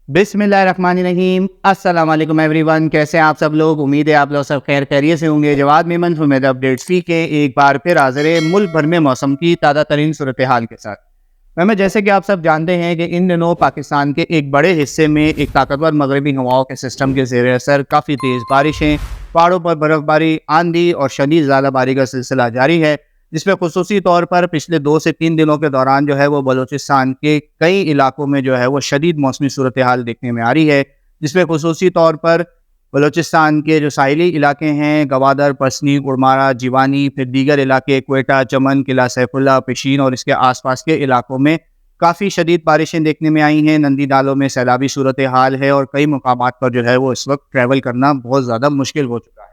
बिस्मिल्लाहिर्रहमानिर्रहीम। अस्सलाम वालेकुम एवरीवन। कैसे हैं आप सब लोग? उम्मीद है आप लोग सब खैर खैरियत से होंगे। जवाद मेमन उम्मीद अपडेट्स के एक बार फिर हाजिर है मुल्क भर में मौसम की ताज़ा तरीन सूरत हाल के साथ। मैं जैसे कि आप सब जानते हैं कि इन दिनों पाकिस्तान के एक बड़े हिस्से में एक ताकतवर मगरबी हवाओं के सिस्टम के ज़ेर असर काफ़ी तेज़ बारिशें, पहाड़ों पर बर्फ़बारी, आंधी और शदीद ज़्यादाबारी का सिलसिला जारी है, जिसमें खुसूसी तौर पर पिछले 2 से 3 दिनों के दौरान जो है वो बलूचिस्तान के कई इलाकों में जो है वो शदीद मौसमी सूरत हाल देखने में आ रही है, जिसमें खुसूसी तौर पर बलूचिस्तान के जो साहिली इलाके हैं गवादर, पसनी, उड़मारा, जीवानी, फिर दीगर इलाके क्वेटा, चमन, किला सैफुल्ला, पिशीन और इसके आसपास के इलाकों में काफ़ी शदीद बारिशें देखने में आई हैं। नंदी नालों में सैलाबी सूरत हाल है और कई मुकामात पर जो है वो इस वक्त ट्रैवल करना बहुत ज़्यादा मुश्किल हो चुका है।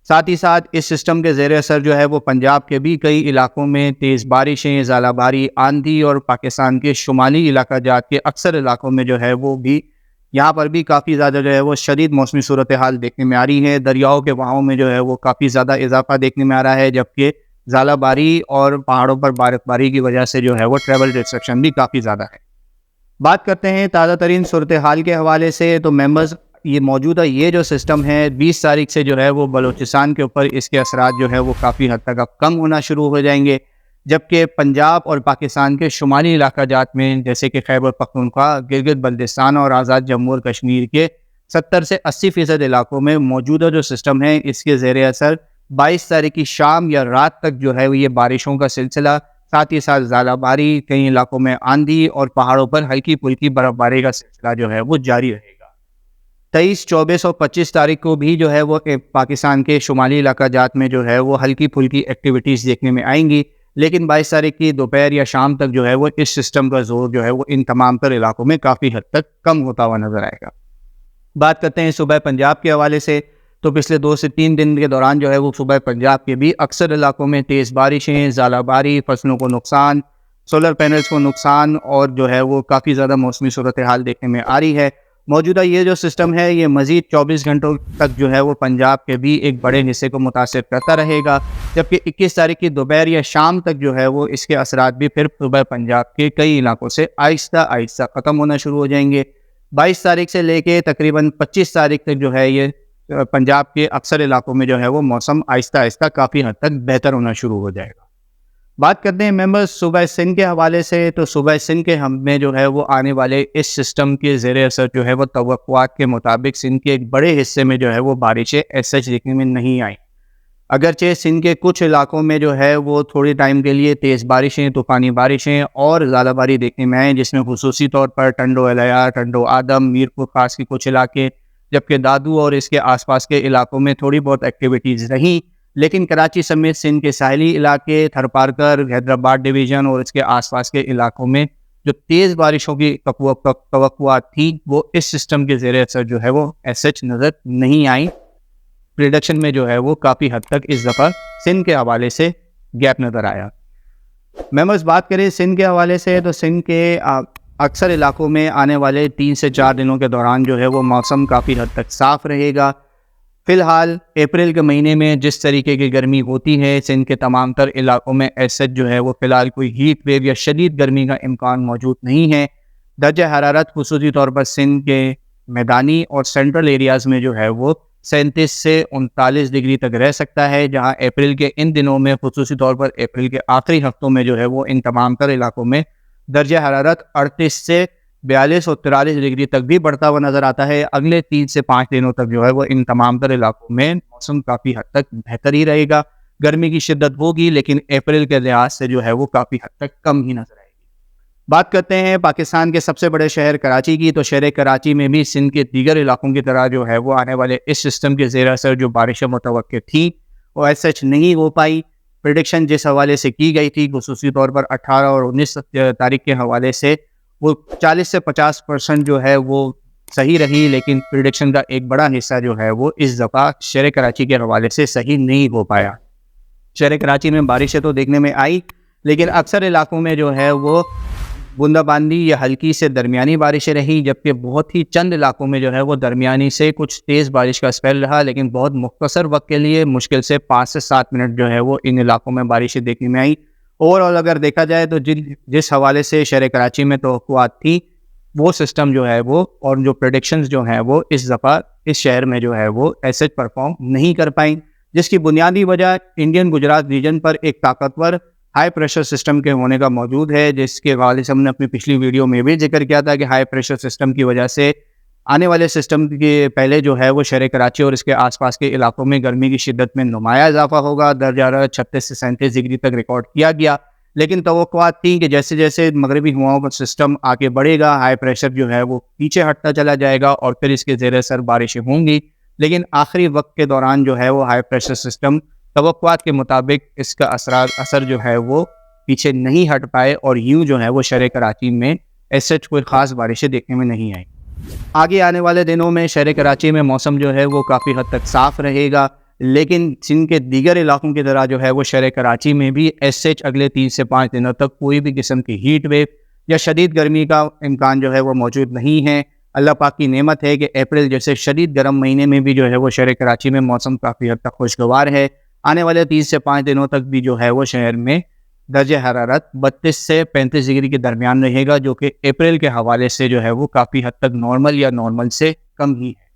साथ ही साथ इस सिस्टम के ज़ेर असर जो है वो पंजाब के भी कई इलाकों में तेज़ बारिशें, ज़ालाबारी, आंधी और पाकिस्तान के शुमाली इलाका जात के अक्सर इलाकों में जो है वो भी यहाँ पर भी काफ़ी ज़्यादा जो है वो शदीद मौसमी सूरत हाल देखने में आ रही है। दरियाओं के बहाव में जो है वो काफ़ी ज़्यादा इजाफा देखने में आ रहा है, जबकि ज़ालाबारी और पहाड़ों पर बर्फबारी की वजह से जो है वो ट्रैवल रिस्ट्रिक्शन भी काफ़ी ज़्यादा है। बात करते हैं ताज़ा तरीन सूरत हाल के हवाले से, तो मेंबर्स ये जो सिस्टम है 20 तारीख से जो है वो बलूचिस्तान के ऊपर इसके असरात जो है वो काफ़ी हद तक अब कम होना शुरू हो जाएंगे, जबकि पंजाब और पाकिस्तान के शुमाली इलाका जात में जैसे कि खैबर पख्तूनख्वा, गिलगित बल्तिस्तान और आज़ाद जम्मू और कश्मीर के 70 से 80% इलाकों में मौजूदा जो सिस्टम है इसके ज़ेर असर 22 तारीख की शाम या रात तक जो है ये बारिशों का सिलसिला, साथ ही साथ ज़ालाबारी, कई इलाकों में आंधी और पहाड़ों पर हल्की फुल्की बर्फबारी का सिलसिला जो है वो जारी रहेगा। 23, 24 और 25 तारीख को भी जो है वो पाकिस्तान के शुमाली इलाका जात में जो है वो हल्की फुल्की एक्टिविटीज़ देखने में आएंगी, लेकिन 22 तारीख की दोपहर या शाम तक जो है वो इस सिस्टम का जोर जो है वो इन तमाम तर इलाकों में काफ़ी हद तक कम होता हुआ नजर आएगा। बात करते हैं सुबह पंजाब के हवाले से, तो पिछले 2 से 3 दिन के दौरान जो है वो सुबह पंजाब के भी अक्सर इलाकों में तेज़ बारिशें, ज़ालाबारी, फसलों को नुकसान, सोलर पैनल्स को नुकसान और जो है वो काफ़ी ज़्यादा मौसमी सूरत हाल देखने में आ रही है। मौजूदा ये जो सिस्टम है ये मज़ीद 24 घंटों तक जो है वो पंजाब के भी एक बड़े हिस्से को मुतासिर करता रहेगा, जबकि 21 तारीख की दोपहर या शाम तक जो है वो इसके असरात भी फिर सुबह पंजाब के कई इलाकों से आहिस्ता आहिस्ता ख़त्म होना शुरू हो जाएंगे। 22 तारीख से लेके तकरीबन 25 तारीख तक जो है ये पंजाब के अक्सर इलाकों में जो है वो मौसम आहिस्ता आहिस्ता काफ़ी हद तक बेहतर होना शुरू हो जाएगा। बात करते हैं मेंबर्स सुबह सिंध के हवाले से, तो सुबह सिंध के हम में जो है वो आने वाले इस सिस्टम के ज़ेर असर जो है वो तवक्कुआत के मुताबिक सिंध के एक बड़े हिस्से में जो है वो बारिशें ऐसे देखने में नहीं आई। अगरचे सिंध के कुछ इलाकों में जो है वो थोड़ी टाइम के लिए तेज़ बारिशें, तूफ़ानी बारिशें और ज़्यादाबारी देखने में आए, जिसमें खुसूसी तौर पर टंडो एलया, टंडो आदम, मीरपुर खास के कुछ इलाके, जबकि दादू और इसके आसपास के इलाकों में थोड़ी बहुत एक्टिविटीज़ रहीं, लेकिन कराची समेत सिंध के साहिली इलाके, थरपारकर, हैदराबाद डिवीज़न और इसके आसपास के इलाकों में जो तेज़ बारिशों की तवक्कुआत थी वो इस सिस्टम के ज़ेर असर जो है वो सच नज़र नहीं आई। प्रिडक्शन में जो है वो काफ़ी हद तक इस दफ़ा सिंध के हवाले से गैप नज़र आया। मेंबर्स बात करें सिंध के हवाले से, तो सिंध के अक्सर इलाकों में आने वाले 3 से 4 दिनों के दौरान जो है वो मौसम काफ़ी हद तक साफ़ रहेगा। फ़िलहाल अप्रैल के महीने में जिस तरीके की गर्मी होती है सिंध के तमाम तर इलाकों में ऐसे जो है वो फ़िलहाल कोई हीट वेव या शदीद गर्मी का इम्कान मौजूद नहीं है। दर्जा हरारत खुसूसी तौर पर सिंध के मैदानी और सेंट्रल एरियाज़ में जो है वो 37 से 39 डिग्री तक रह सकता है, जहां अप्रैल के इन दिनों में खुसूसी तौर पर अप्रैल के आखिरी हफ्तों में जो है वो इन तमाम तर इलाकों में दर्जा हरारत 38 से 42 और 43 डिग्री तक भी बढ़ता हुआ नज़र आता है। अगले 3 से 5 दिनों तक जो है वो इन तमाम तर इलाकों में मौसम काफ़ी हद तक बेहतर ही रहेगा। गर्मी की शिद्दत होगी, लेकिन अप्रैल के लिहाज से जो है वो काफ़ी हद तक कम ही नज़र आएगी। बात करते हैं पाकिस्तान के सबसे बड़े शहर कराची की, तो शहर कराची में भी सिंध के दीगर इलाकों की तरह जो है वो आने वाले इस सिस्टम के ज़ेर असर जो बारिशें मुतवक्किर थी वो ऐसा नहीं हो पाई। प्रेडिक्शन जिस हवाले से की गई थी खुसूसी तौर पर 18 और 19 तारीख के हवाले से वो 40 से 50% जो है वो सही रही, लेकिन प्रेडिक्शन का एक बड़ा हिस्सा जो है वो इस दफ़ा शहर कराची के हवाले से सही नहीं हो पाया। शहर कराची में बारिशें तो देखने में आई, लेकिन अक्सर इलाकों में जो है वो बूंदाबांदी या हल्की से दरमियानी बारिशें रही, जबकि बहुत ही चंद इलाकों में जो है वो दरमियानी से कुछ तेज़ बारिश का स्पेल रहा, लेकिन बहुत मुख्तसर वक्त के लिए मुश्किल से 5 से 7 मिनट जो है वो इन इलाकों में बारिशें देखने में आई। ओवरऑल अगर देखा जाए तो जिस हवाले से शहर कराची में तवक्कुआत थी وہ سسٹم جو ہے وہ اور جو پریڈکشنز جو ہیں وہ اس دفعہ اس شہر میں جو ہے وہ ایسے پرفارم نہیں کر پائیں، جس کی بنیادی وجہ انڈین گجرات ریجن پر ایک طاقتور ہائی پریشر سسٹم کے ہونے کا موجود ہے، جس کے حوالے سے ہم نے اپنی پچھلی ویڈیو میں بھی ذکر کیا تھا کہ ہائی پریشر سسٹم کی وجہ سے آنے والے سسٹم کے پہلے جو ہے وہ شہر کراچی اور اس کے آس پاس کے علاقوں میں گرمی کی شدت میں نمایاں اضافہ ہوگا، درجہ حرارت 36 سے 37 ڈگری تک ریکارڈ کیا گیا، لیکن توقعات تھیں کہ جیسے جیسے مغربی ہواؤں کا سسٹم آگے بڑھے گا ہائی پریشر جو ہے وہ پیچھے ہٹتا چلا جائے گا اور پھر اس کے زیر اثر بارشیں ہوں گی، لیکن آخری وقت کے دوران جو ہے وہ ہائی پریشر سسٹم توقعات کے مطابق اس کا اثر جو ہے وہ پیچھے نہیں ہٹ پائے اور یوں جو ہے وہ شہر کراچی میں ایسے کوئی خاص بارشیں دیکھنے میں نہیں آئیں۔ آگے آنے والے دنوں میں شہر کراچی میں موسم جو ہے وہ کافی حد تک صاف رہے گا، لیکن سندھ کے دیگر علاقوں کی طرح جو ہے وہ شہر کراچی میں بھی ایسے اگلے 3 سے 5 دنوں تک کوئی بھی قسم کی ہیٹ ویو یا شدید گرمی کا امکان جو ہے وہ موجود نہیں ہے۔ اللہ پاک کی نعمت ہے کہ اپریل جیسے شدید گرم مہینے میں بھی جو ہے وہ شہر کراچی میں موسم کافی حد تک خوشگوار ہے۔ آنے والے 30 سے 5 دنوں تک بھی جو ہے وہ شہر میں درجہ حرارت 32 سے 35 ڈگری کے درمیان رہے گا، جو کہ اپریل کے حوالے سے جو ہے وہ کافی حد تک نارمل یا نارمل سے کم ہی ہے۔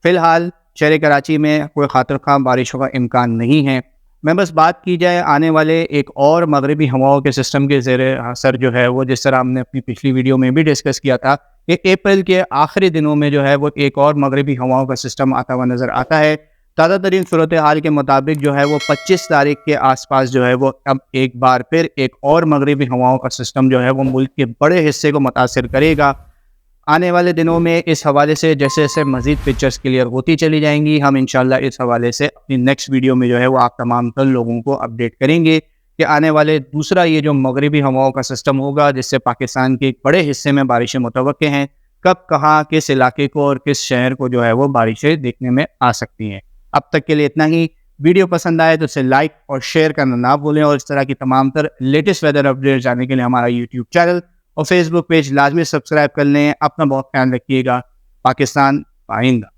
فی الحال شہر کراچی میں کوئی خاطر خواہ بارشوں کا امکان نہیں ہے۔ میں بس بات کی جائے آنے والے ایک اور مغربی ہواؤں کے سسٹم کے زیر اثر جو ہے وہ، جس طرح ہم نے اپنی پچھلی ویڈیو میں بھی ڈسکس کیا تھا کہ اپریل کے آخری دنوں میں جو ہے وہ ایک اور مغربی ہواؤں کا سسٹم آتا ہوا نظر آتا ہے۔ تازہ ترین صورتحال کے مطابق جو ہے وہ 25 تاریخ کے آس پاس جو ہے وہ اب ایک بار پھر ایک اور مغربی ہواؤں کا سسٹم جو ہے وہ ملک کے بڑے حصے کو متاثر کرے گا۔ آنے والے دنوں میں اس حوالے سے جیسے جیسے مزید پکچرز کلیئر ہوتی چلی جائیں گی، ہم انشاءاللہ اس حوالے سے اپنی نیکسٹ ویڈیو میں جو ہے وہ آپ تمام تر لوگوں کو اپڈیٹ کریں گے کہ آنے والے دوسرا یہ جو مغربی ہواؤں کا سسٹم ہوگا جس سے پاکستان کے ایک بڑے حصے میں بارشیں متوقع ہیں، کب کہاں کس علاقے کو اور کس شہر کو جو ہے وہ بارشیں دیکھنے میں آ سکتی ہیں۔ اب تک کے لیے اتنا ہی۔ ویڈیو پسند آئے تو اسے لائک اور شیئر کرنا نہ بھولیں، اور اس طرح کی تمام تر لیٹسٹ ویدر اپڈیٹ جاننے کے لیے ہمارا یوٹیوب چینل اور فیس بک پیج لازمی سبسکرائب کر لیں۔ اپنا بہت خیال رکھیے گا۔ پاکستان پائندہ۔